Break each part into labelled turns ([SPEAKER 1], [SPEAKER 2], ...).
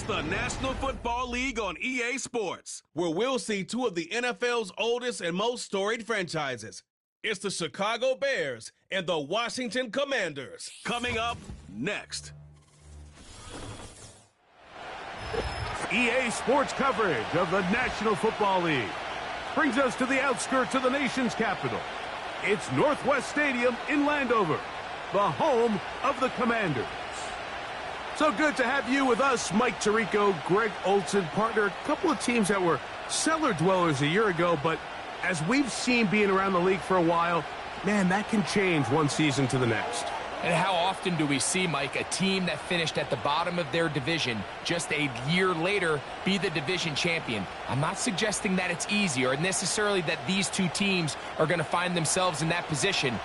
[SPEAKER 1] It's the National Football League on EA Sports, where we'll see two of the NFL's oldest and most storied franchises. It's the Chicago Bears and the Washington Commanders. Coming up next.
[SPEAKER 2] EA Sports coverage of the National Football League brings us to the outskirts of the nation's capital. It's Northwest Stadium in Landover, the home of the Commanders. So good to have you with us, Mike Tirico, Greg Olson, partner. A couple of teams that were cellar dwellers a year ago, but as we've seen being around the league for a while, man, that can change one season to the next.
[SPEAKER 3] And how often do we see, Mike, a team that finished at the bottom of their division just a year later be the division champion? I'm not suggesting that it's easy or necessarily that these two teams are going to find themselves in that position.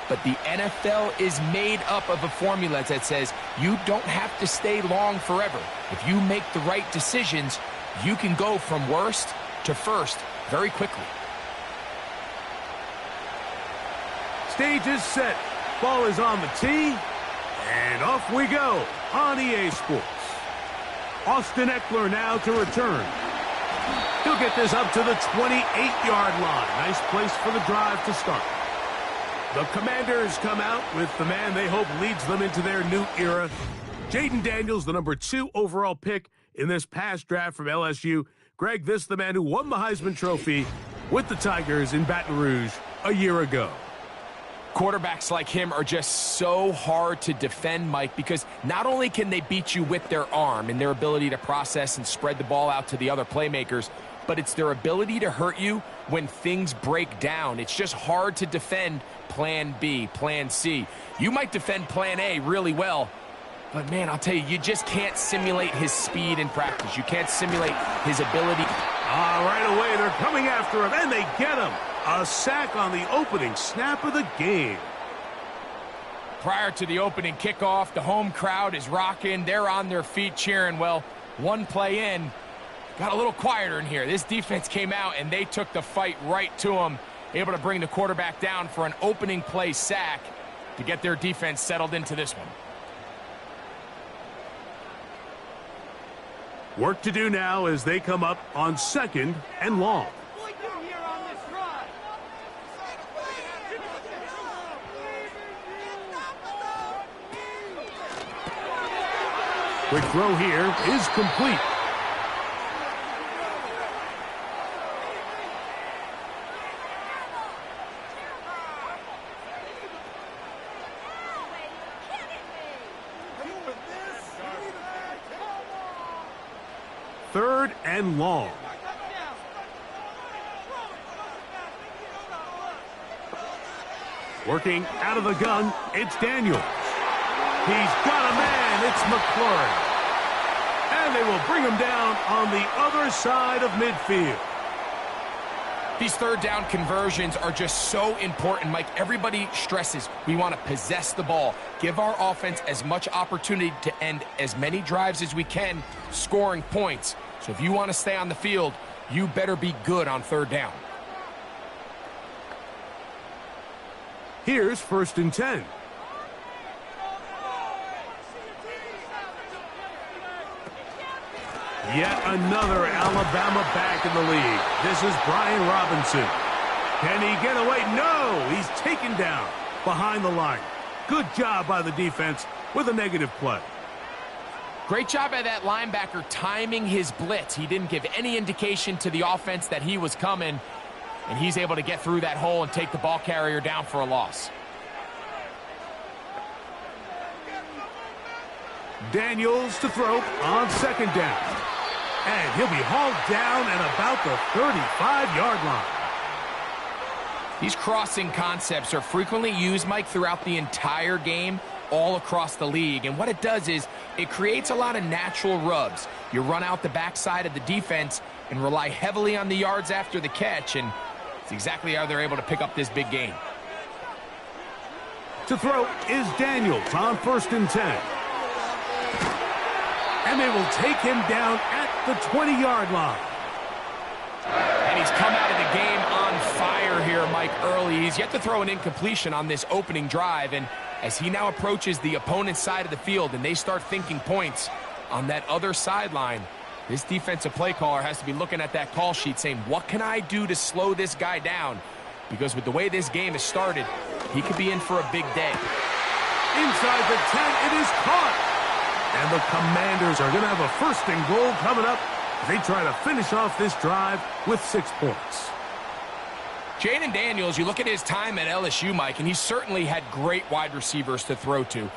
[SPEAKER 3] But the NFL is made up of a formula that says you don't have to stay long forever. If you make the right decisions, you can go from worst to first very quickly.
[SPEAKER 2] Stage is set. Ball is on the tee. And off we go on EA Sports. Austin Eckler now to return. He'll get this up to the 28-yard line. Nice place for the drive to start. The Commanders come out with the man they hope leads them into their new era. Jaden Daniels, the number 2 overall pick in this past draft from LSU. Greg, this is the man who won the Heisman Trophy with the Tigers in Baton Rouge a year ago.
[SPEAKER 3] Quarterbacks like him are just so hard to defend, Mike, because not only can they beat you with their arm and their ability to process and spread the ball out to the other playmakers, but it's their ability to hurt you when things break down. It's just hard to defend plan B, plan C. You might defend plan A really well, but man, I'll tell you, you just can't simulate his speed in practice. You can't simulate his ability.
[SPEAKER 2] Right away, they're coming after him, and they get him. A sack on the opening snap of the game.
[SPEAKER 3] Prior to the opening kickoff, the home crowd is rocking. They're on their feet cheering. Well, one play in, got a little quieter in here. This defense came out, and they took the fight right to him, able to bring the quarterback down for an opening play sack to get their defense settled into this one.
[SPEAKER 2] Work to do now as they come up on 2nd and long. Quick throw here is complete. Third and long. Working out of the gun, it's Daniels. He's got a man, it's McLaurin. And they will bring him down on the other side of midfield.
[SPEAKER 3] These third down conversions are just so important, Mike. Everybody stresses we want to possess the ball, give our offense as much opportunity to end as many drives as we can, scoring points. So if you want to stay on the field, you better be good on third down.
[SPEAKER 2] Here's 1st and 10. Yet another Alabama back in the league. This is Brian Robinson. Can he get away? No! He's taken down behind the line. Good job by the defense with a negative play.
[SPEAKER 3] Great job by that linebacker timing his blitz. He didn't give any indication to the offense that he was coming, and he's able to get through that hole and take the ball carrier down for a loss.
[SPEAKER 2] Daniels to throw on 2nd down. And he'll be hauled down at about the 35-yard line.
[SPEAKER 3] These crossing concepts are frequently used, Mike, throughout the entire game, all across the league. And what it does is it creates a lot of natural rubs. You run out the backside of the defense and rely heavily on the yards after the catch, and it's exactly how they're able to pick up this big gain.
[SPEAKER 2] To throw is Daniels on 1st and 10. And they will take him down at the 20-yard line.
[SPEAKER 3] And he's come out of the game on fire here, Mike, early. He's yet to throw an incompletion on this opening drive, and as he now approaches the opponent's side of the field and they start thinking points, on that other sideline, this defensive play caller has to be looking at that call sheet saying, what can I do to slow this guy down? Because with the way this game has started, he could be in for a big day.
[SPEAKER 2] Inside the 10, it is caught. And the Commanders are going to have a 1st and goal coming up as they try to finish off this drive with 6 points.
[SPEAKER 3] Jaden Daniels, you look at his time at LSU, Mike, and he certainly had great wide receivers to throw to.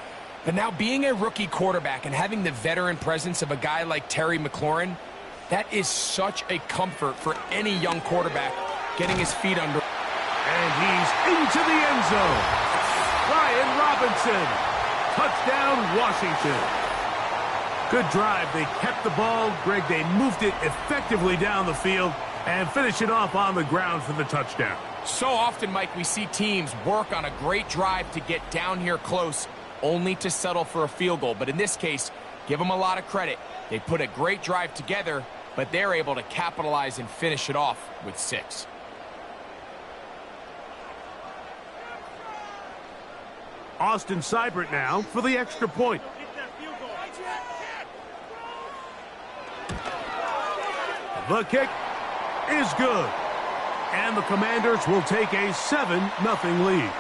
[SPEAKER 3] But now being a rookie quarterback and having the veteran presence of a guy like Terry McLaurin, that is such a comfort for any young quarterback getting his feet under.
[SPEAKER 2] And he's into the end zone. Brian Robinson. Touchdown, Washington. Good drive. They kept the ball. Greg, they moved it effectively down the field and finish it off on the ground for the touchdown.
[SPEAKER 3] So often, Mike, we see teams work on a great drive to get down here close, only to settle for a field goal. But in this case, give them a lot of credit. They put a great drive together, but they're able to capitalize and finish it off with 6.
[SPEAKER 2] Austin Seibert now for the extra point. The kick is good. And the Commanders will take a 7-0 lead.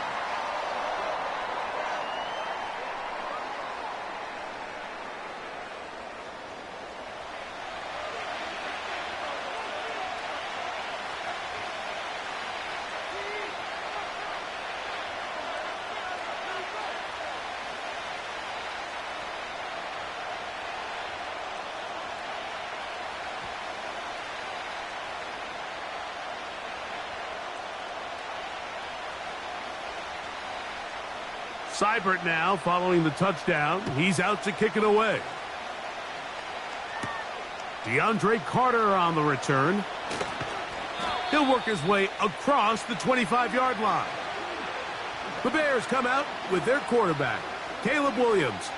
[SPEAKER 2] Seibert now following the touchdown. He's out to kick it away. DeAndre Carter on the return. He'll work his way across the 25-yard line. The Bears come out with their quarterback, Caleb Williams.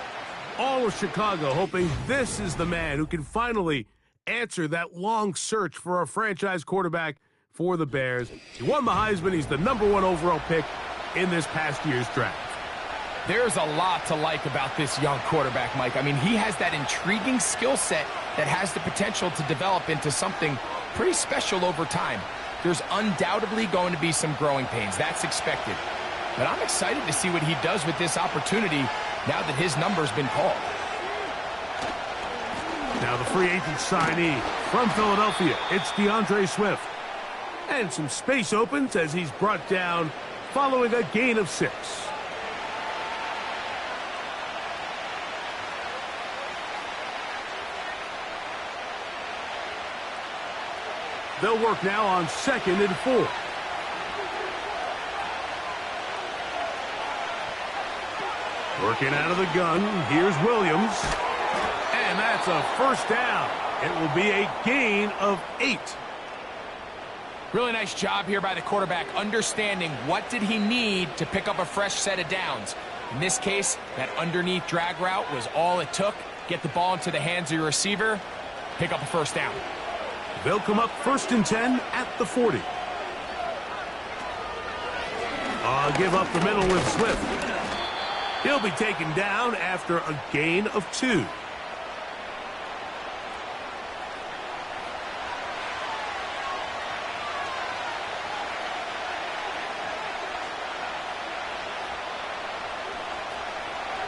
[SPEAKER 2] All of Chicago hoping this is the man who can finally answer that long search for a franchise quarterback for the Bears. He won the Heisman. He's the #1 overall pick in this past year's draft.
[SPEAKER 3] There's a lot to like about this young quarterback, Mike. I mean, he has that intriguing skill set that has the potential to develop into something pretty special over time. There's undoubtedly going to be some growing pains. That's expected. But I'm excited to see what he does with this opportunity now that his number's been called.
[SPEAKER 2] Now the free agent signee from Philadelphia, it's DeAndre Swift. And some space opens as he's brought down following a gain of 6. They'll work now on 2nd and 4. Working out of the gun, here's Williams. And that's a 1st down. It will be a gain of 8.
[SPEAKER 3] Really nice job here by the quarterback, understanding what did he need to pick up a fresh set of downs. In this case, that underneath drag route was all it took. Get the ball into the hands of your receiver, pick up a 1st down.
[SPEAKER 2] They'll come up 1st and 10 at the 40. Give up the middle with Swift. He'll be taken down after a gain of 2.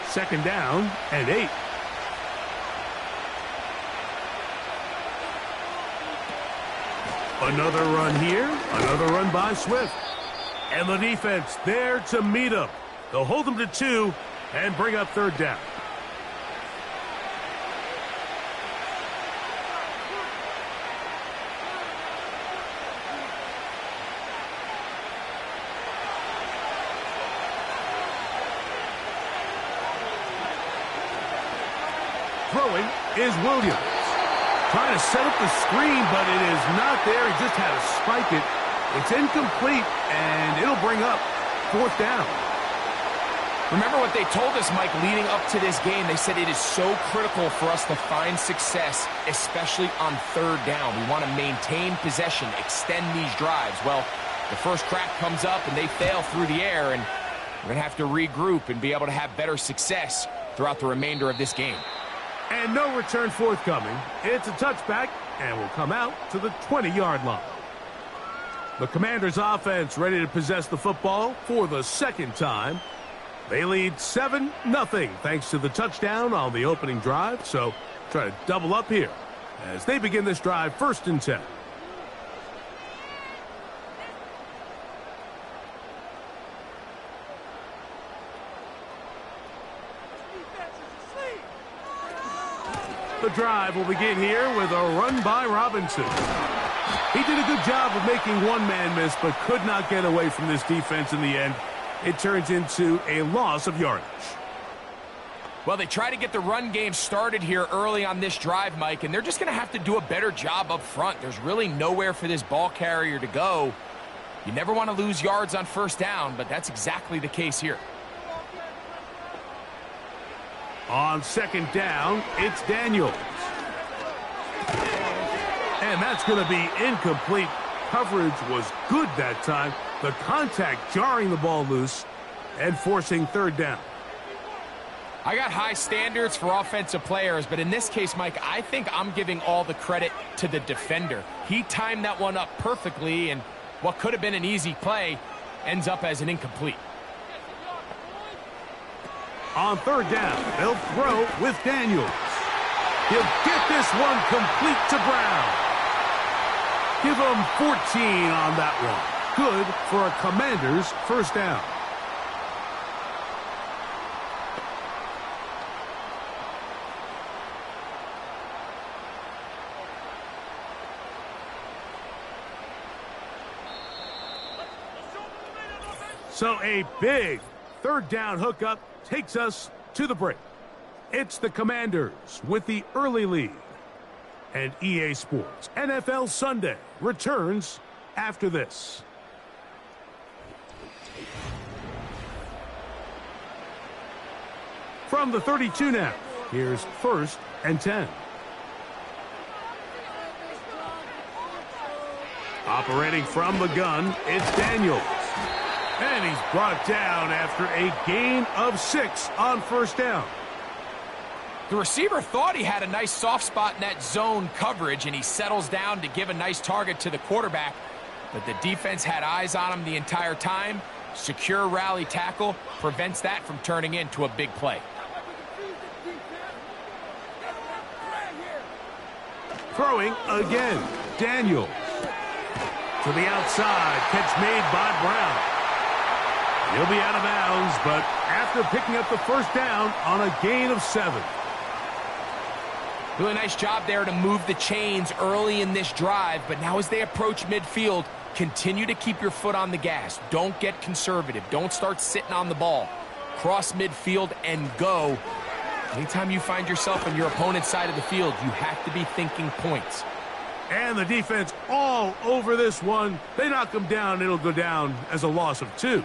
[SPEAKER 2] Second down and 8. Another run here, another run by Swift. And the defense there to meet him. They'll hold him to 2 and bring up 3rd down. Throwing is Williams. Trying to set up the screen, but it is not there. He just had to spike it. It's incomplete, and it'll bring up 4th down.
[SPEAKER 3] Remember what they told us, Mike, leading up to this game. They said it is so critical for us to find success, especially on 3rd down. We want to maintain possession, extend these drives. Well, the first crack comes up, and they fail through the air, and we're going to have to regroup and be able to have better success throughout the remainder of this game.
[SPEAKER 2] And no return forthcoming. It's a touchback and will come out to the 20-yard line. The Commanders' offense ready to possess the football for the second time. They lead 7-0 thanks to the touchdown on the opening drive. So try to double up here as they begin this drive 1st and 10. The drive will begin here with a run by Robinson. He did a good job of making one man miss, but could not get away from this defense in the end. It turns into a loss of yardage.
[SPEAKER 3] Well, they try to get the run game started here early on this drive, Mike, and they're just going to have to do a better job up front. There's really nowhere for this ball carrier to go. You never want to lose yards on 1st down, but that's exactly the case here.
[SPEAKER 2] On 2nd down, it's Daniels. And that's going to be incomplete. Coverage was good that time. The contact jarring the ball loose and forcing 3rd down.
[SPEAKER 3] I got high standards for offensive players, but in this case, Mike, I think I'm giving all the credit to the defender. He timed that one up perfectly, and what could have been an easy play ends up as an incomplete.
[SPEAKER 2] On 3rd down, they'll throw with Daniels. He'll get this one complete to Brown. Give him 14 on that one. Good for a Commander's 1st down. So a big 3rd down hookup takes us to the break. It's the Commanders with the early lead. And EA Sports NFL Sunday returns after this. From the 32 now, here's 1st and 10. Operating from the gun, it's Daniels. And he's brought down after a gain of 6 on 1st down.
[SPEAKER 3] The receiver thought he had a nice soft spot in that zone coverage, and he settles down to give a nice target to the quarterback. But the defense had eyes on him the entire time. Secure rally tackle prevents that from turning into a big play.
[SPEAKER 2] Throwing again, Daniels. To the outside, catch made by Brown. He'll be out of bounds, but after picking up the 1st down on a gain of 7.
[SPEAKER 3] Really nice job there to move the chains early in this drive, but now as they approach midfield, continue to keep your foot on the gas. Don't get conservative. Don't start sitting on the ball. Cross midfield and go. Anytime you find yourself on your opponent's side of the field, you have to be thinking points.
[SPEAKER 2] And the defense all over this one. They knock them down. It'll go down as a loss of 2.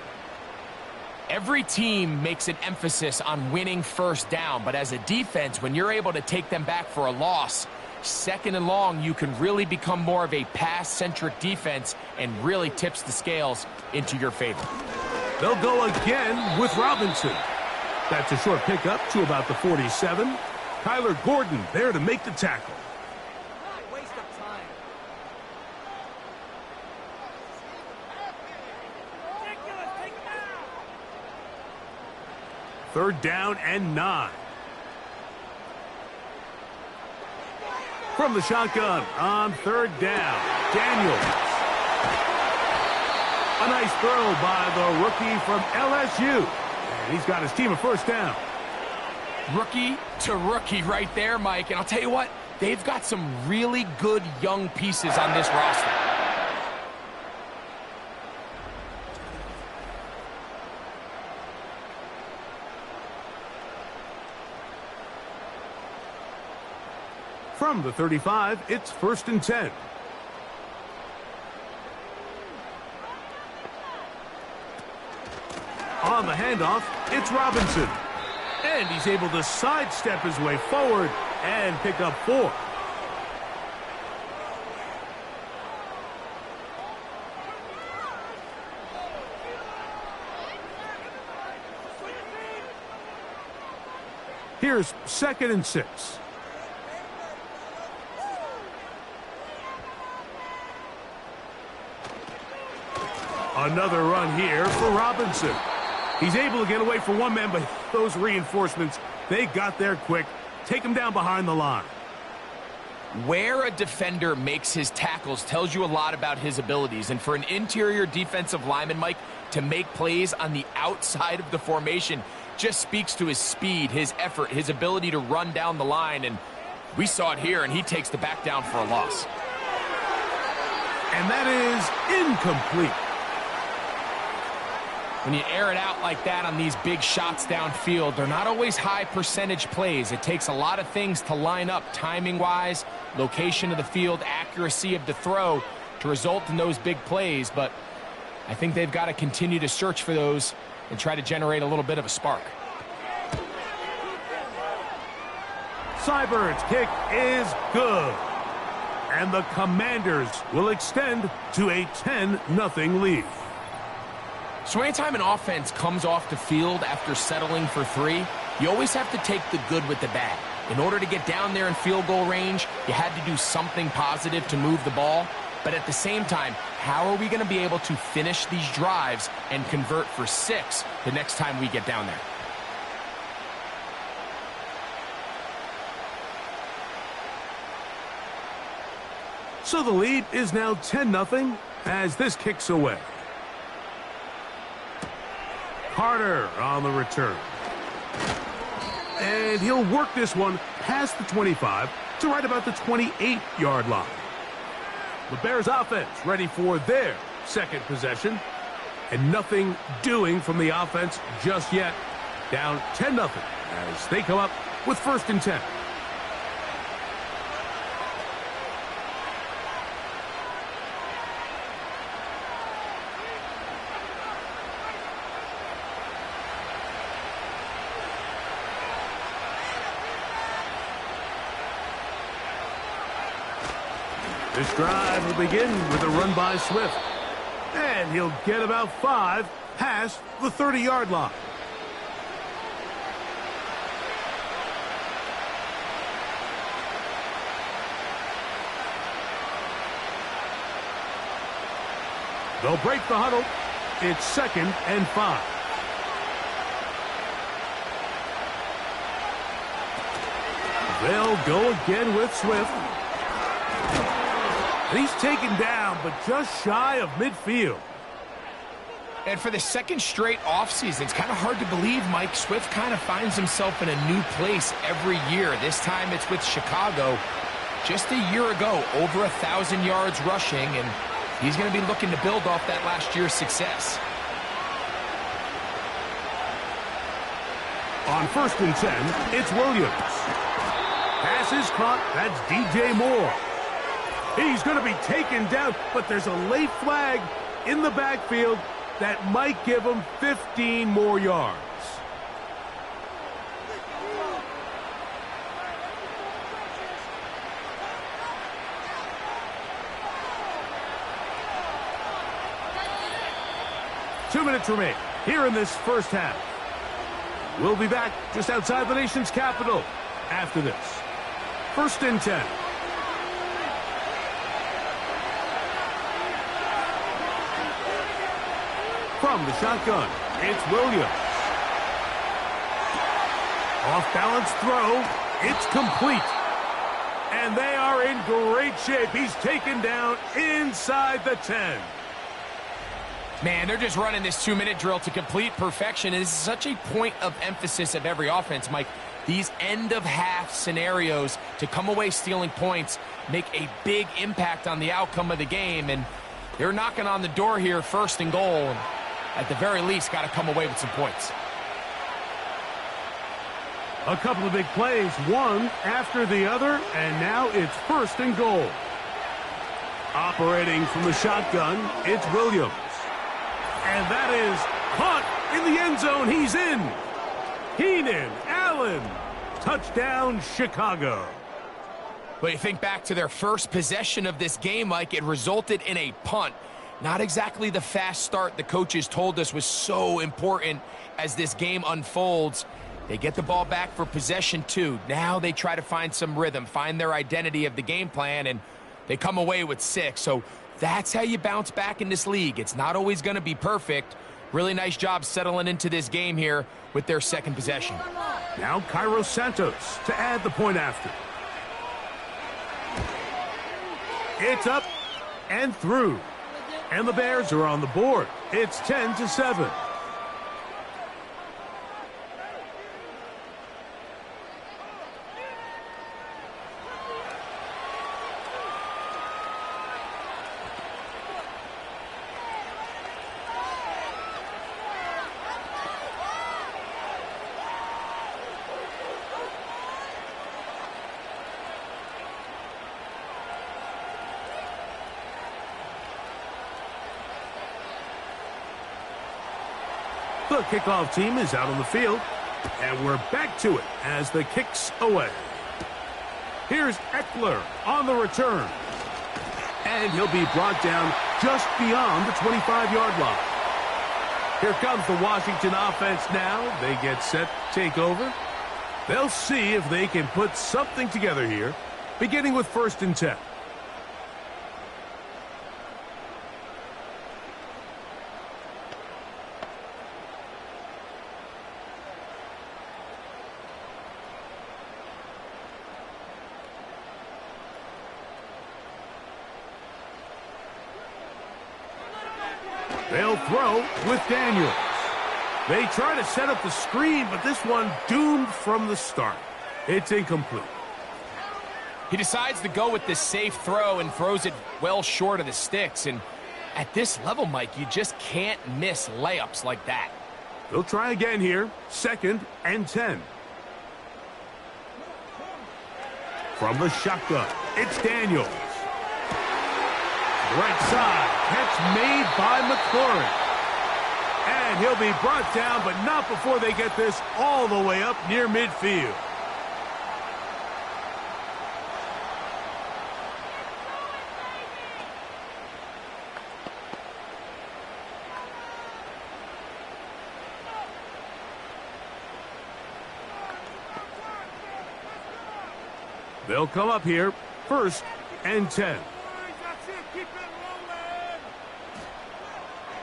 [SPEAKER 3] Every team makes an emphasis on winning 1st down, but as a defense, when you're able to take them back for a loss, 2nd and long, you can really become more of a pass-centric defense and really tips the scales into your favor.
[SPEAKER 2] They'll go again with Robinson. That's a short pickup to about the 47. Kyler Gordon there to make the tackle.
[SPEAKER 4] Waste of time.
[SPEAKER 2] 3rd down and 9. From the shotgun on 3rd down, Daniels. A nice throw by the rookie from LSU. And he's got his team a 1st down.
[SPEAKER 3] Rookie to rookie right there, Mike. And I'll tell you what, they've got some really good young pieces on this roster.
[SPEAKER 2] From the 35, it's 1st and 10. On the handoff, it's Robinson. And he's able to sidestep his way forward and pick up 4. Here's 2nd and 6. Another run here for Robinson. He's able to get away from one man, but those reinforcements, they got there quick. Take him down behind the line.
[SPEAKER 3] Where a defender makes his tackles tells you a lot about his abilities. And for an interior defensive lineman, Mike, to make plays on the outside of the formation just speaks to his speed, his effort, his ability to run down the line. And we saw it here, and he takes the back down for a loss.
[SPEAKER 2] And that is incomplete.
[SPEAKER 3] When you air it out like that on these big shots downfield, they're not always high percentage plays. It takes a lot of things to line up timing-wise, location of the field, accuracy of the throw to result in those big plays. But I think they've got to continue to search for those and try to generate a little bit of a spark.
[SPEAKER 2] Seibert's kick is good. And the Commanders will extend to a 10-0 lead.
[SPEAKER 3] So anytime an offense comes off the field after settling for 3, you always have to take the good with the bad. In order to get down there in field goal range, you had to do something positive to move the ball. But at the same time, how are we going to be able to finish these drives and convert for 6 the next time we get down there?
[SPEAKER 2] So the lead is now 10-0 as this kicks away. Carter on the return. And he'll work this one past the 25 to right about the 28-yard line. The Bears offense ready for their second possession. And nothing doing from the offense just yet. Down 10-0 as they come up with 1st and 10. This drive will begin with a run by Swift. And he'll get about 5 past the 30-yard line. They'll break the huddle. It's 2nd and 5. They'll go again with Swift. And he's taken down, but just shy of midfield.
[SPEAKER 3] And for the second straight offseason, it's kind of hard to believe Mike Swift kind of finds himself in a new place every year. This time it's with Chicago. Just a year ago, over 1,000 yards rushing, and he's going to be looking to build off that last year's success.
[SPEAKER 2] On 1st and 10, it's Williams. Pass is caught. That's DJ Moore. He's going to be taken down, but there's a late flag in the backfield that might give him 15 more yards. Two minutes remain here in this first half. We'll be back just outside the nation's capital after this. 1st and 10. From the shotgun, it's Williams. Off-balance throw. It's complete. And they are in great shape. He's taken down inside the 10.
[SPEAKER 3] Man, they're just running this 2-minute drill to complete perfection. And this is such a point of emphasis of every offense, Mike. These end-of-half scenarios to come away stealing points make a big impact on the outcome of the game. And they're knocking on the door here, 1st and goal. And at the very least, got to come away with some points.
[SPEAKER 2] A couple of big plays, one after the other, and now it's 1st and goal. Operating from the shotgun, it's Williams. And that is caught in the end zone. He's in. Keenan Allen. Touchdown, Chicago.
[SPEAKER 3] But you think back to their first possession of this game, Mike, it resulted in a punt. Not exactly the fast start the coaches told us was so important as this game unfolds. They get the ball back for possession 2. Now they try to find some rhythm, find their identity of the game plan, and they come away with 6. So That's how you bounce back in this league. It's not always going to be perfect. Really nice job settling into this game here with their second possession.
[SPEAKER 2] Now Cairo Santos to add the point after. It's up and through. And the Bears are on the board. It's 10-7. The kickoff team is out on the field, and we're back to it as the kick's away. Here's Eckler on the return, and he'll be brought down just beyond the 25-yard line. Here comes the Washington offense now. They get set to take over. They'll see if they can put something together here, beginning with 1st and 10. They'll throw with Daniels. They try to set up the screen, but this one doomed from the start. It's incomplete.
[SPEAKER 3] He decides to go with this safe throw and throws it well short of the sticks. And at this level, Mike, you just can't miss layups like that.
[SPEAKER 2] They'll try again here. 2nd and 10. From the shotgun, it's Daniels. Right side, catch made by McLaurin. And he'll be brought down, but not before they get this all the way up near midfield. They'll come up here, 1st and 10.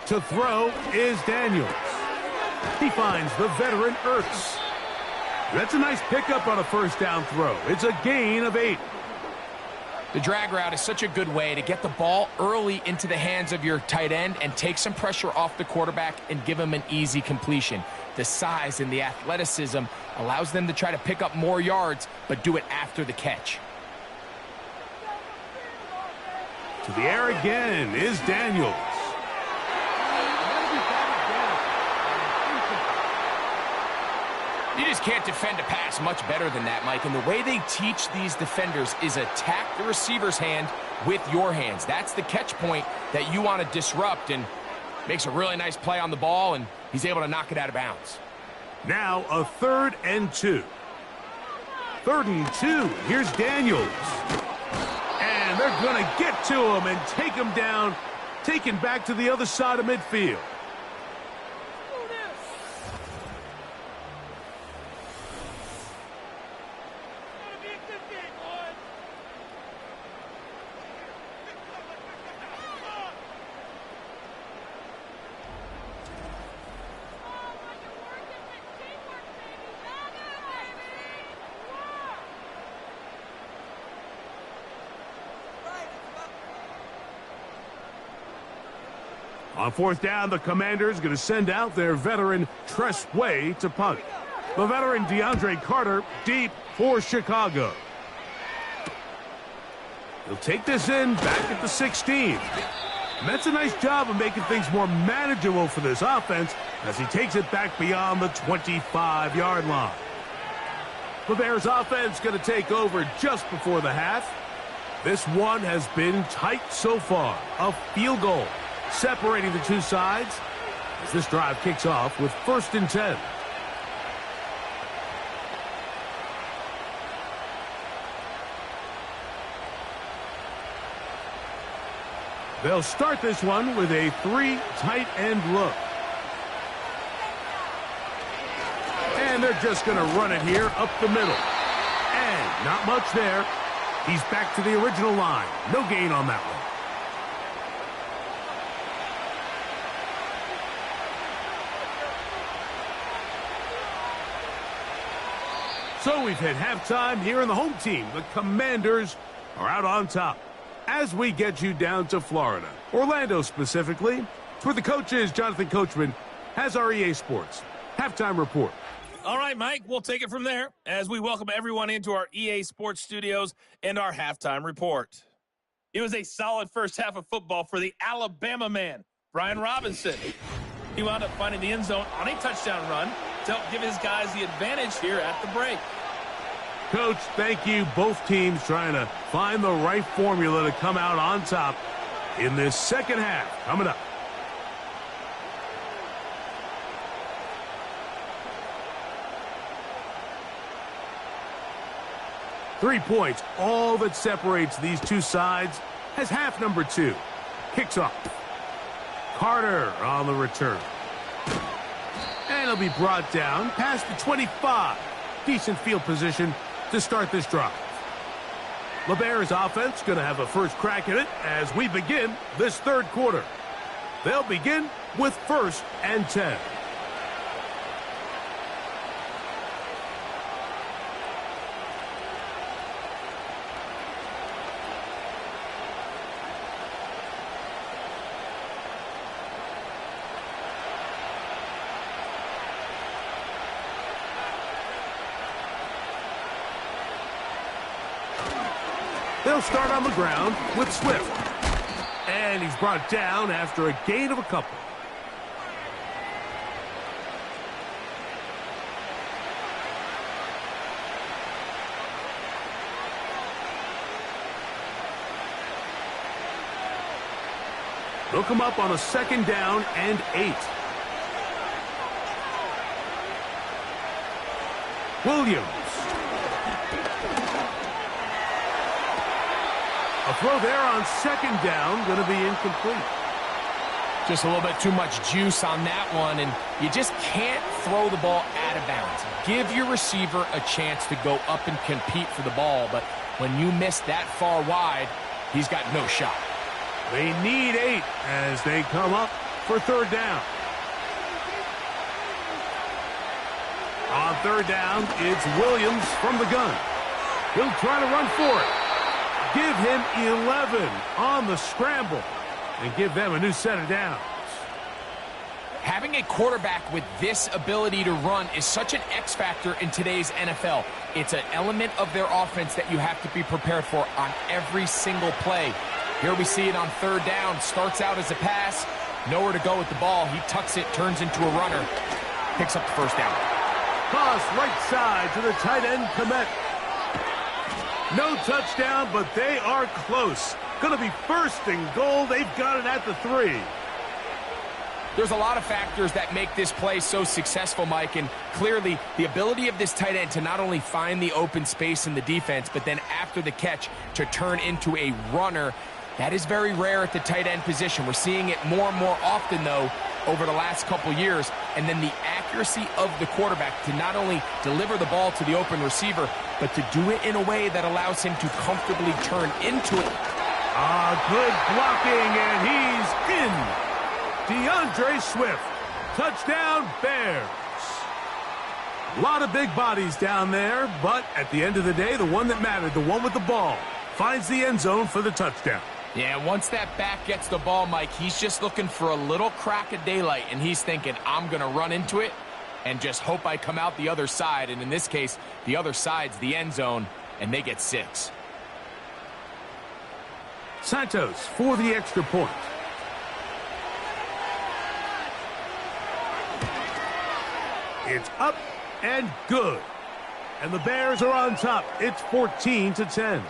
[SPEAKER 2] To throw is Daniels. He finds the veteran Ertz. That's a nice pickup on a 1st down throw. It's a gain of 8.
[SPEAKER 3] The drag route is such a good way to get the ball early into the hands of your tight end and take some pressure off the quarterback and give him an easy completion. The size and the athleticism allows them to try to pick up more yards, but do it after the catch.
[SPEAKER 2] To the air again is Daniels.
[SPEAKER 3] You just can't defend a pass much better than that, Mike. And the way they teach these defenders is attack the receiver's hand with your hands. That's the catch point that you want to disrupt, and makes a really nice play on the ball, and he's able to knock it out of bounds.
[SPEAKER 2] Now a 3rd and 2. 3rd and 2. Here's Daniels. And they're going to get to him and take him down, taken back to the other side of midfield. On 4th down, the Commanders going to send out their veteran Tress Way to punt. The veteran DeAndre Carter deep for Chicago. He'll take this in back at the 16. And that's a nice job of making things more manageable for this offense as he takes it back beyond the 25-yard line. The Bears offense going to take over just before the half. This one has been tight so far. A field goal separating the two sides as this drive kicks off with 1st and 10. They'll start this one with a 3 tight end look. And they're just going to run it here up the middle. And not much there. He's back to the original line. No gain on that one. So we've hit halftime here in the home team. The Commanders are out on top. As we get you down to Florida, Orlando specifically, for the coaches, Jonathan Coachman has our EA Sports halftime report.
[SPEAKER 5] All right, Mike, we'll take it from there as we welcome everyone into our EA Sports studios and our halftime report. It was a solid first half of football for the Alabama man, Brian Robinson. He wound up finding the end zone on a touchdown run to help give his guys the advantage here at the break.
[SPEAKER 2] Coach, thank you. Both teams trying to find the right formula to come out on top in this second half. Coming up. Three points, all that separates these two sides, has half number 2. Kicks off. Carter on the return. And he'll be brought down past the 25. Decent field position to start this drive. LeBear's offense going to have a first crack at it as we begin this third quarter. They'll begin with 1st and 10. They'll start on the ground with Swift. And he's brought down after a gain of a couple. They'll come up on a 2nd down and 8. Williams. A throw there on 2nd down, going to be incomplete.
[SPEAKER 3] Just a little bit too much juice on that one, and you just can't throw the ball out of bounds. Give your receiver a chance to go up and compete for the ball, but when you miss that far wide, he's got no shot.
[SPEAKER 2] They need 8 as they come up for 3rd down. On 3rd down, it's Williams from the gun. He'll try to run for it. Give him 11 on the scramble and give them a new set of downs.
[SPEAKER 3] Having a quarterback with this ability to run is such an X factor in today's NFL. It's an element of their offense that you have to be prepared for on every single play. Here we see it on 3rd down. Starts out as a pass. Nowhere to go with the ball. He tucks it, turns into a runner. Picks up the 1st down.
[SPEAKER 2] Toss right side to the tight end, Komet. No touchdown, but they are close. Going to be 1st and goal. They've got it at the 3.
[SPEAKER 3] There's a lot of factors that make this play so successful, Mike, and clearly the ability of this tight end to not only find the open space in the defense, but then after the catch to turn into a runner. That is very rare at the tight end position. We're seeing it more and more often, though, over the last couple years. And then the accuracy of the quarterback to not only deliver the ball to the open receiver, but to do it in a way that allows him to comfortably turn into it.
[SPEAKER 2] Good blocking, and he's in. DeAndre Swift. Touchdown, Bears. A lot of big bodies down there, but at the end of the day, the one that mattered, the one with the ball, finds the end zone for the touchdown.
[SPEAKER 3] Yeah, once that back gets the ball, Mike, he's just looking for a little crack of daylight, and he's thinking, I'm going to run into it and just hope I come out the other side. And in this case, the other side's the end zone, and they get 6.
[SPEAKER 2] Santos for the extra point. It's up and good. And the Bears are on top. It's 14-10.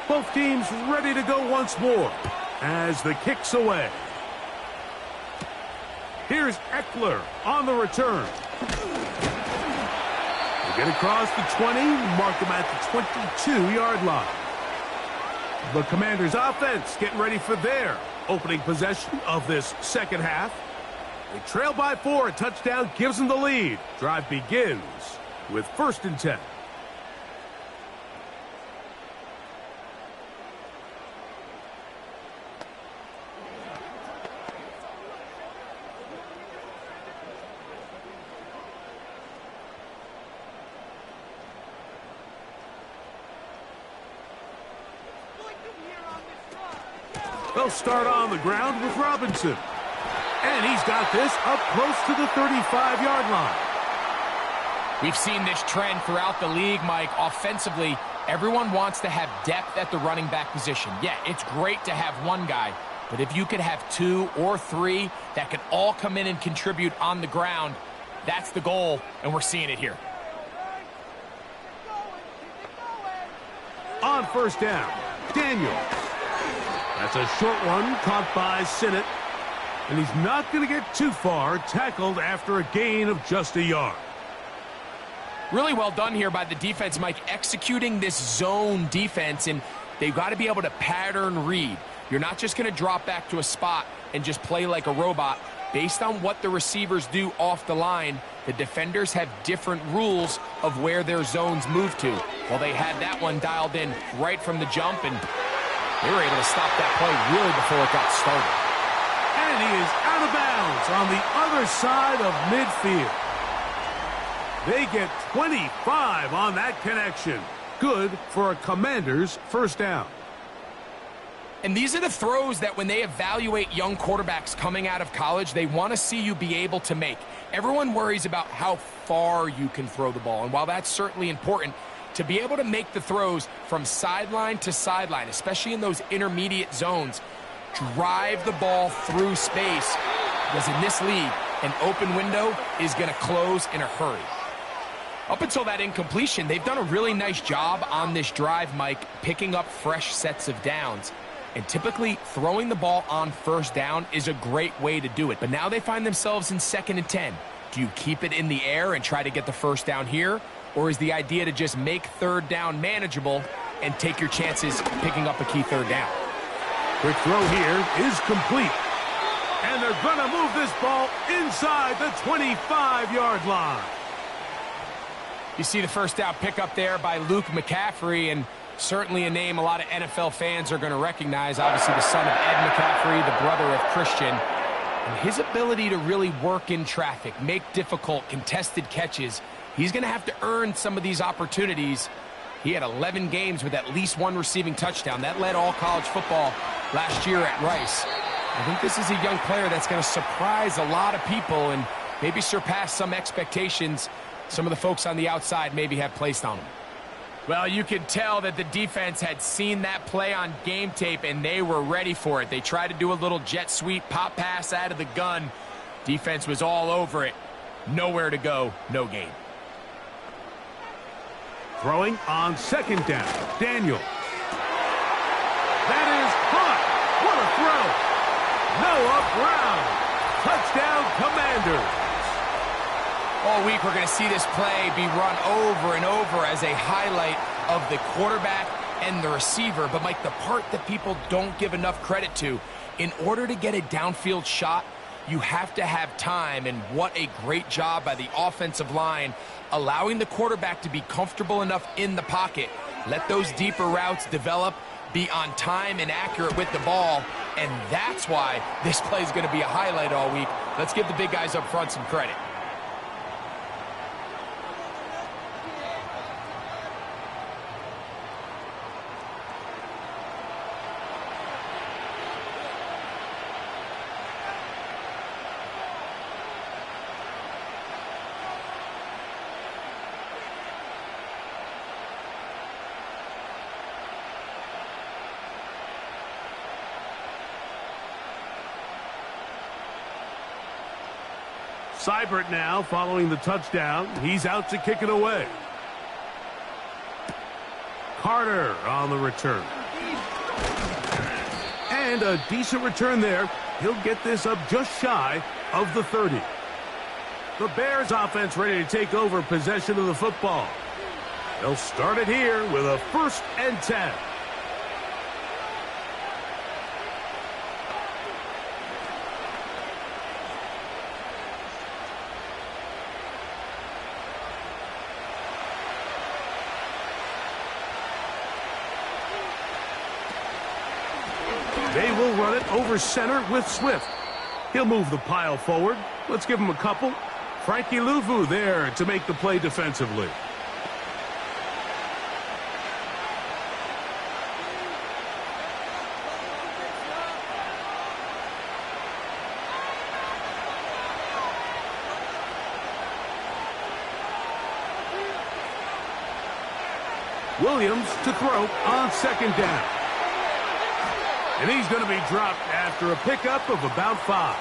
[SPEAKER 2] Both teams ready to go once more as the kick's away. Here's Eckler on the return. get across the 20, mark them at the 22-yard line. The Commanders' offense getting ready for their opening possession of this second half. They trail by 4. A touchdown gives them the lead. Drive begins with 1st and 10. They'll start on the ground with Robinson. And he's got this up close to the 35-yard line.
[SPEAKER 3] We've seen this trend throughout the league, Mike. Offensively, everyone wants to have depth at the running back position. Yeah, it's great to have one guy, but if you could have 2 or 3 that could all come in and contribute on the ground, that's the goal, and we're seeing it here.
[SPEAKER 2] On 1st down, Daniels. That's a short one, caught by Sinnott. And he's not going to get too far, tackled after a gain of just a yard.
[SPEAKER 3] Really well done here by the defense, Mike, executing this zone defense, and they've got to be able to pattern read. You're not just going to drop back to a spot and just play like a robot. Based on what the receivers do off the line, the defenders have different rules of where their zones move to. Well, they had that one dialed in right from the jump, and they were able to stop that play really before it got started.
[SPEAKER 2] And he is out of bounds on the other side of midfield. They get 25 on that connection. Good for a Commander's 1st down.
[SPEAKER 3] And these are the throws that when they evaluate young quarterbacks coming out of college, they want to see you be able to make. Everyone worries about how far you can throw the ball. And while that's certainly important, to be able to make the throws from sideline to sideline, especially in those intermediate zones, drive the ball through space, because in this league, an open window is going to close in a hurry. Up until that incompletion, they've done a really nice job on this drive, Mike, picking up fresh sets of downs. And typically, throwing the ball on 1st down is a great way to do it. But now they find themselves in 2nd and 10. Do you keep it in the air and try to get the 1st down here? Or is the idea to just make 3rd down manageable and take your chances picking up a key 3rd down?
[SPEAKER 2] Quick throw here is complete. And they're going to move this ball inside the 25-yard line.
[SPEAKER 3] You see the 1st down pickup there by Luke McCaffrey, and certainly a name a lot of NFL fans are going to recognize. Obviously the son of Ed McCaffrey, the brother of Christian. And his ability to really work in traffic, make difficult contested catches, he's going to have to earn some of these opportunities. He had 11 games with at least 1 receiving touchdown. That led all college football last year at Rice. I think this is a young player that's going to surprise a lot of people and maybe surpass some expectations some of the folks on the outside maybe have placed on him. Well, you could tell that the defense had seen that play on game tape, and they were ready for it. They tried to do a little jet sweep pop pass out of the gun. Defense was all over it. Nowhere to go, no gain.
[SPEAKER 2] Throwing on 2nd down, Daniels. That is caught. What a throw. Noah Brown. Touchdown, Commanders.
[SPEAKER 3] All week we're going to see this play be run over and over as a highlight of the quarterback and the receiver. But, Mike, the part that people don't give enough credit to, in order to get a downfield shot, you have to have time. And what a great job by the offensive line, allowing the quarterback to be comfortable enough in the pocket, let those deeper routes develop, be on time and accurate with the ball. And that's why this play is going to be a highlight all week. Let's give the big guys up front some credit.
[SPEAKER 2] Seibert now following the touchdown. He's out to kick it away. Carter on the return. And a decent return there. He'll get this up just shy of the 30. The Bears offense ready to take over possession of the football. They'll start it here with a 1st and 10. They will run it over center with Swift. He'll move the pile forward. Let's give him a couple. Frankie Luvu there to make the play defensively. Williams to throw on 2nd down. And he's going to be dropped after a pickup of about 5.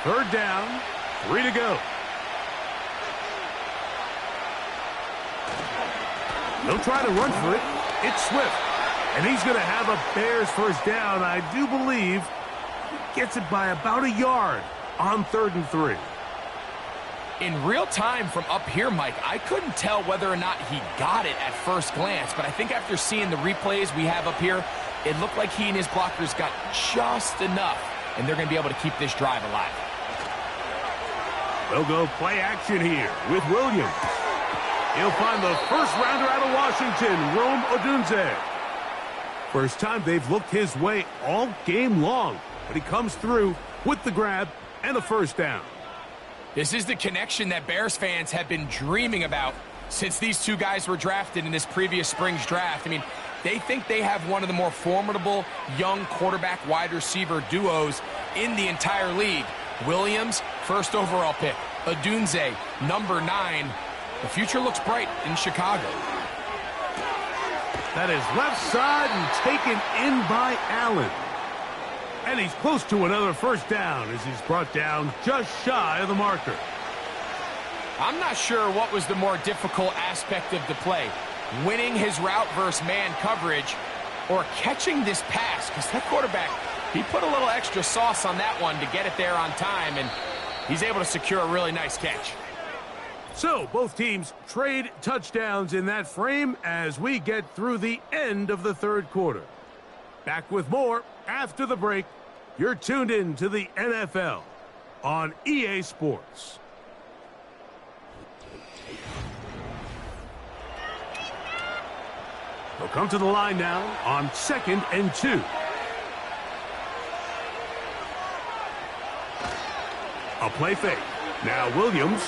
[SPEAKER 2] Third down, 3 to go. They'll try to run for it. It's Swift. And he's going to have a Bears 1st down, I do believe. Gets it by about a yard on 3rd and 3.
[SPEAKER 3] In real time from up here, Mike, I couldn't tell whether or not he got it at first glance, but I think after seeing the replays we have up here, it looked like he and his blockers got just enough, and they're going to be able to keep this drive alive.
[SPEAKER 2] They'll go play action here with Williams. He'll find the 1st rounder out of Washington, Rome Odunze. First time they've looked his way all game long, but he comes through with the grab and a 1st down.
[SPEAKER 3] This is the connection that Bears fans have been dreaming about since these two guys were drafted in this previous spring's draft. I mean, they think they have one of the more formidable young quarterback wide receiver duos in the entire league. Williams, 1st overall pick. Odunze, number 9. The future looks bright in Chicago.
[SPEAKER 2] That is left side and taken in by Allen. And he's close to another 1st down as he's brought down just shy of the marker.
[SPEAKER 3] I'm not sure what was the more difficult aspect of the play, winning his route versus man coverage or catching this pass, because that quarterback, he put a little extra sauce on that one to get it there on time, and he's able to secure a really nice catch.
[SPEAKER 2] So both teams trade touchdowns in that frame as we get through the end of the 3rd quarter. Back with more after the break. You're tuned in to the NFL on EA Sports. They'll come to the line now on 2nd and 2. A play fake. Now Williams.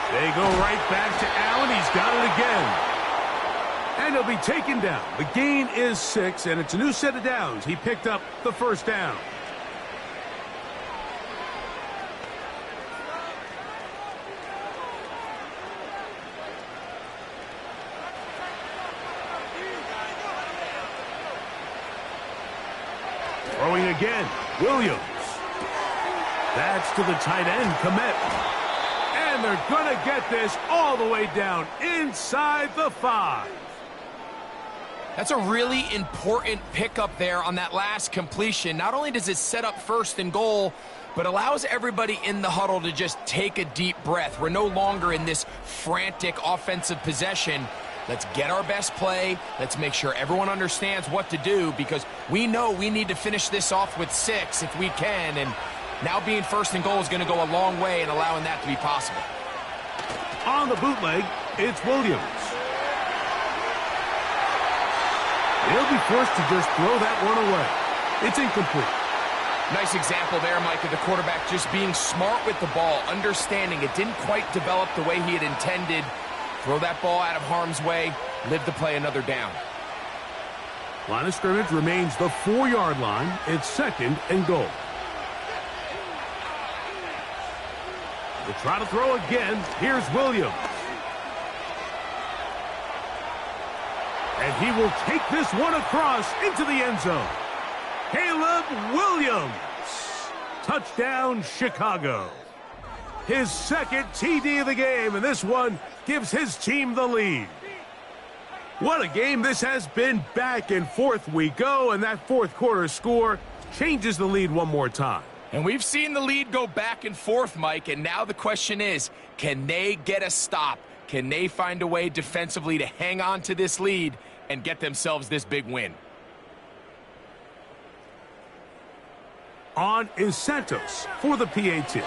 [SPEAKER 2] They go right back to Allen. He's got it again. And he'll be taken down. The gain is 6, and it's a new set of downs. He picked up the 1st down. Throwing again, Williams. That's to the tight end, Komet. And they're going to get this all the way down inside the 5.
[SPEAKER 3] That's a really important pickup there on that last completion. Not only does it set up 1st and goal, but allows everybody in the huddle to just take a deep breath. We're no longer in this frantic offensive possession. Let's get our best play. Let's make sure everyone understands what to do, because we know we need to finish this off with 6 if we can. And now being 1st and goal is going to go a long way in allowing that to be possible.
[SPEAKER 2] On the bootleg, it's Williams. He'll be forced to just throw that one away. It's incomplete.
[SPEAKER 3] Nice example there, Mike, of the quarterback just being smart with the ball, understanding it didn't quite develop the way he had intended. Throw that ball out of harm's way, live to play another down.
[SPEAKER 2] Line of scrimmage remains the 4-yard line. It's 2nd and goal. They'll try to throw again. Here's Williams. And he will take this one across into the end zone. Caleb Williams. Touchdown, Chicago. his second TD of the game, and this one gives his team the lead. What a game this has been. Back and forth we go, and that fourth quarter score changes the lead one more time.
[SPEAKER 3] And we've seen the lead go back and forth, Mike, and now the question is, can they get a stop? Can they find a way defensively to hang on to this lead and get themselves this big win?
[SPEAKER 2] On is Santos for the PAT.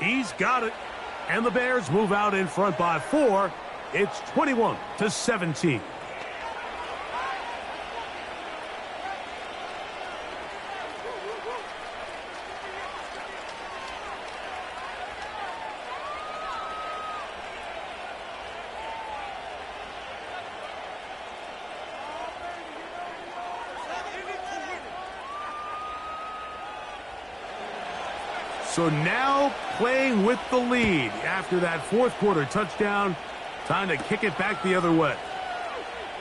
[SPEAKER 2] He's got it. And the Bears move out in front by 4. It's 21-17. So now playing with the lead after that fourth quarter touchdown. Time to kick it back the other way.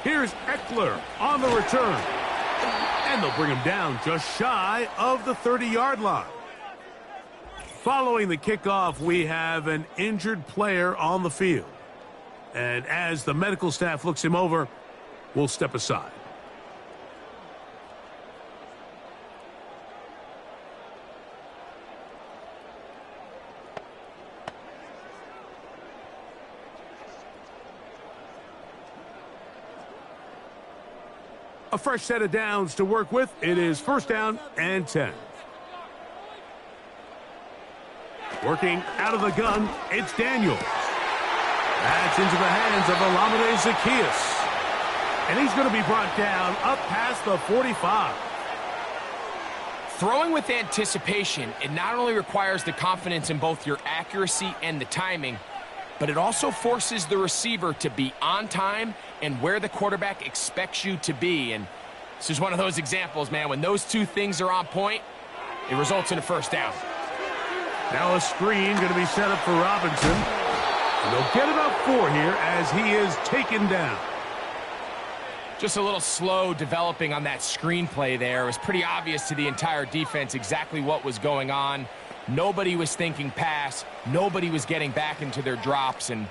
[SPEAKER 2] Here's Eckler on the return. And they'll bring him down just shy of the 30-yard line. Following the kickoff, we have an injured player on the field. And as the medical staff looks him over, we'll step aside. A fresh set of downs to work with. It is first down and 10. Working out of the gun, it's Daniels. That's into the hands of Olamide Zaccheaus. And he's going to be brought down up past the 45.
[SPEAKER 3] Throwing with anticipation, it not only requires the confidence in both your accuracy and the timing, but it also forces the receiver to be on time and where the quarterback expects you to be. And this is one of those examples, man. When those two things are on point, it results in a first down.
[SPEAKER 2] Now a screen going to be set up for Robinson. And they'll get about 4 here as he is taken down.
[SPEAKER 3] Just a little slow developing on that screenplay there. It was pretty obvious to the entire defense exactly what was going on. Nobody was thinking pass. Nobody was getting back into their drops, and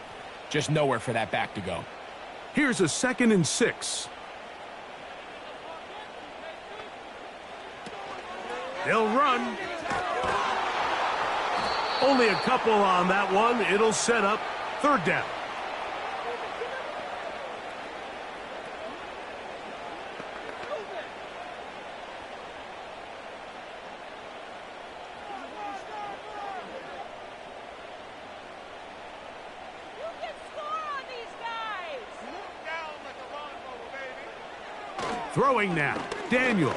[SPEAKER 3] just nowhere for that back to go.
[SPEAKER 2] Here's a 2nd and 6. They'll run. Only a couple on that one. It'll set up 3rd down. Throwing now, Daniels.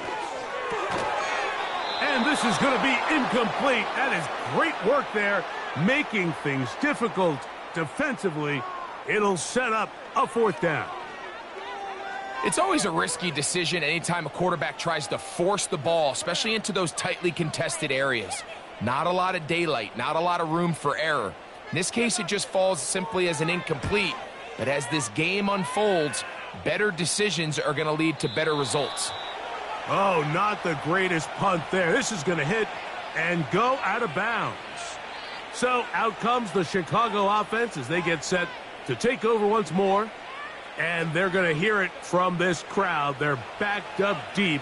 [SPEAKER 2] And this is going to be incomplete. That is great work there, making things difficult defensively. It'll set up a 4th down.
[SPEAKER 3] It's always a risky decision anytime a quarterback tries to force the ball, especially into those tightly contested areas. Not a lot of daylight, not a lot of room for error. In this case, it just falls simply as an incomplete. But as this game unfolds, better decisions are going to lead to better results.
[SPEAKER 2] Oh, not the greatest punt there. This is going to hit and go out of bounds. So out comes the Chicago offense as they get set to take over once more. And they're going to hear it from this crowd. They're backed up deep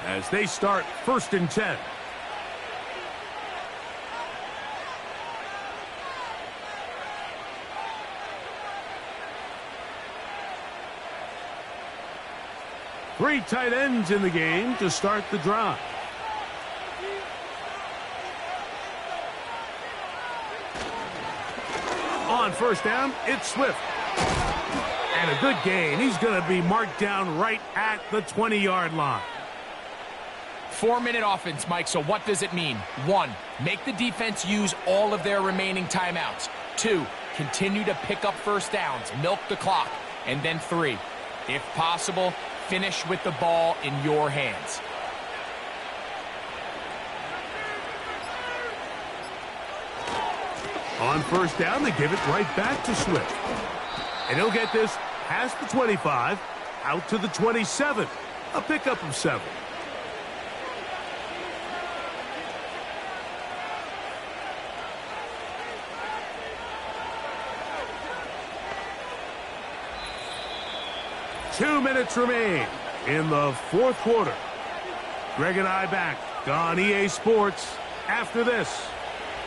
[SPEAKER 2] as they start 1st and 10. Three tight ends in the game to start the drive. On 1st down, it's Swift. And a good gain. He's going to be marked down right at the 20-yard line.
[SPEAKER 3] 4-minute offense, Mike, so what does it mean? 1, make the defense use all of their remaining timeouts. 2, continue to pick up first downs, milk the clock. And then 3, if possible, finish with the ball in your hands.
[SPEAKER 2] On 1st down, they give it right back to Swift. And he'll get this past the 25, out to the 27. A pickup of 7. 2 minutes remain in the fourth quarter. Greg and I back on EA Sports after this.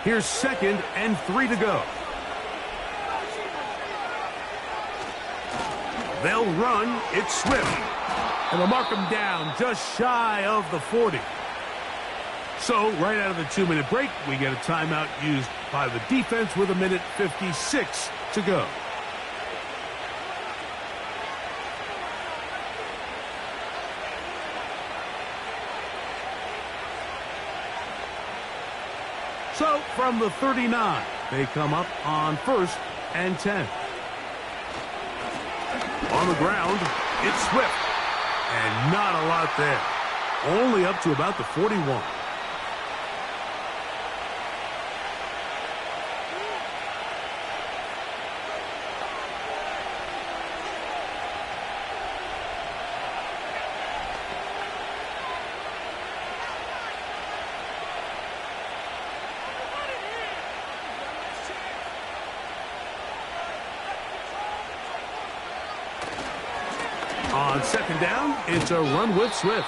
[SPEAKER 2] Here's 2nd and 3 to go. They'll run. It's Swift. And they'll mark him down just shy of the 40. So, right out of the 2-minute break, we get a timeout used by the defense with 1:56 to go. So, from the 39, they come up on 1st and 10. On the ground, it's Swift. And not a lot there. Only up to about the 41. On 2nd down, it's a run with Swift.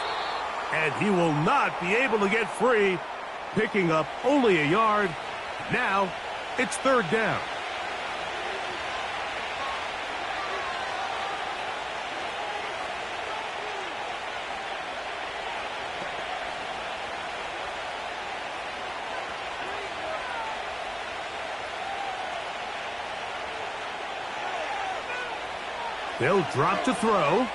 [SPEAKER 2] And he will not be able to get free, picking up only a yard. Now, it's 3rd down. They'll drop to throw.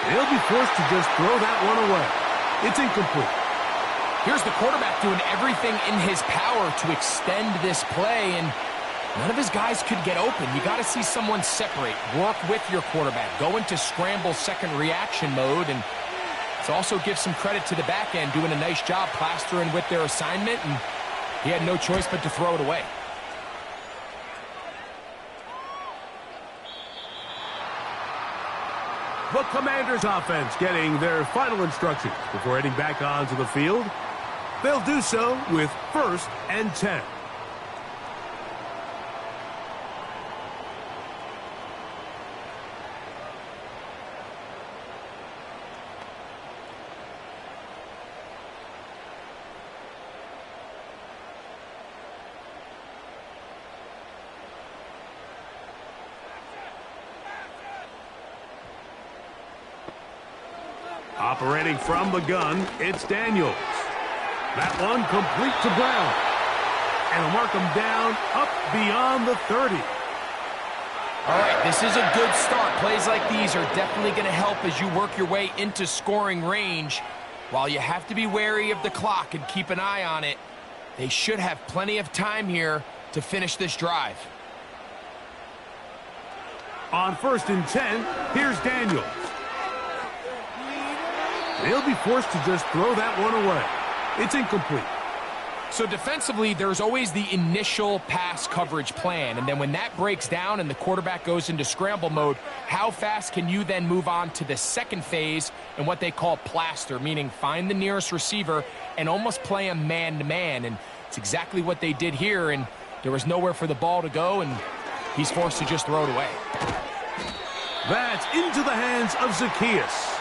[SPEAKER 2] They'll be forced to just throw that one away. It's incomplete.
[SPEAKER 3] Here's the quarterback doing everything in his power to extend this play, and none of his guys could get open. You got to see someone separate, work with your quarterback, go into scramble second reaction mode, and it also gives some credit to the back end doing a nice job plastering with their assignment, and he had no choice but to throw it away.
[SPEAKER 2] The Commanders offense getting their final instructions before heading back onto the field. They'll do so with 1st and 10. Operating from the gun, it's Daniels. That one complete to Brown. And he'll mark him down up beyond the 30.
[SPEAKER 3] All right, this is a good start. Plays like these are definitely going to help as you work your way into scoring range. While you have to be wary of the clock and keep an eye on it, they should have plenty of time here to finish this drive.
[SPEAKER 2] On 1st and 10, here's Daniels. They'll be forced to just throw that one away. It's incomplete.
[SPEAKER 3] So defensively, there's always the initial pass coverage plan, and then when that breaks down and the quarterback goes into scramble mode, how fast can you then move on to the second phase and what they call plaster, meaning find the nearest receiver and almost play him man-to-man, and it's exactly what they did here, and there was nowhere for the ball to go, and he's forced to just throw it away.
[SPEAKER 2] That's into the hands of Zacchaeus.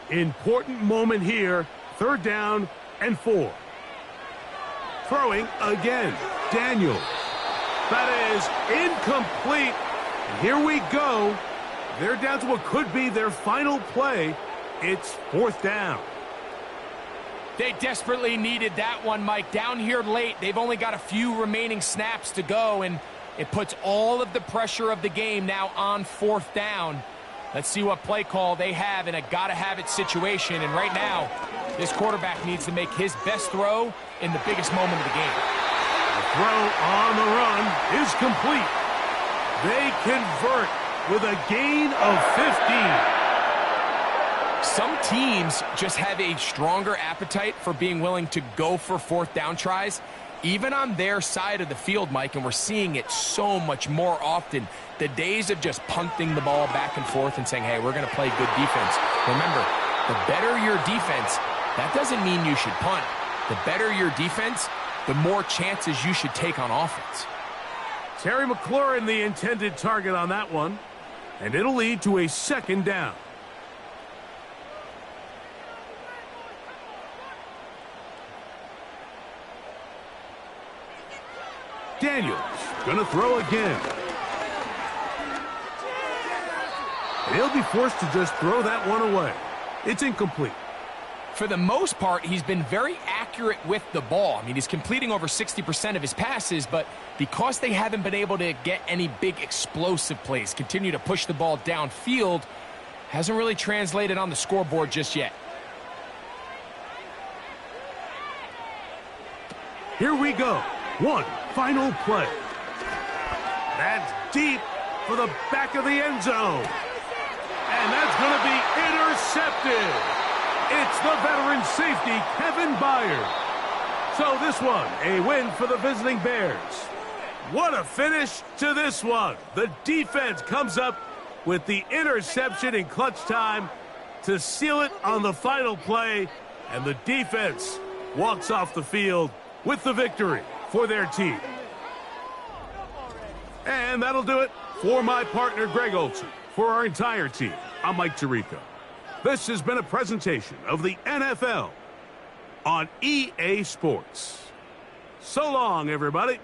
[SPEAKER 2] Important moment here. 3rd down and 4. Throwing again. Daniels. That is incomplete. And here we go. They're down to what could be their final play. It's 4th down.
[SPEAKER 3] They desperately needed that one, Mike. Down here late, they've only got a few remaining snaps to go, and it puts all of the pressure of the game now on 4th down. Let's see what play call they have in a gotta-have-it situation. And right now, this quarterback needs to make his best throw in the biggest moment of the game.
[SPEAKER 2] The throw on the run is complete. They convert with a gain of 15.
[SPEAKER 3] Some teams just have a stronger appetite for being willing to go for 4th down tries. even on their side of the field, Mike, and we're seeing it so much more often, the days of just punting the ball back and forth and saying, hey, we're going to play good defense. Remember, the better your defense, that doesn't mean you should punt. The better your defense, the more chances you should take on offense.
[SPEAKER 2] Terry McLaurin, the intended target on that one, and it'll lead to a second down. Daniels gonna throw again. And he'll be forced to just throw that one away. It's incomplete.
[SPEAKER 3] For the most part, he's been very accurate with the ball. I mean, he's completing over 60% of his passes, but because they haven't been able to get any big explosive plays, continue to push the ball downfield, hasn't really translated on the scoreboard just yet.
[SPEAKER 2] Here we go. One final play. That's deep for the back of the end zone. And that's going to be intercepted. It's the veteran safety, Kevin Byard. So this one, a win for the visiting Bears. What a finish to this one. The defense comes up with the interception in clutch time to seal it on the final play. And the defense walks off the field with the victory for their team. And that'll do it for my partner, Greg Olson. For our entire team, I'm Mike Tirico. This has been a presentation of the NFL on EA Sports. So long, everybody.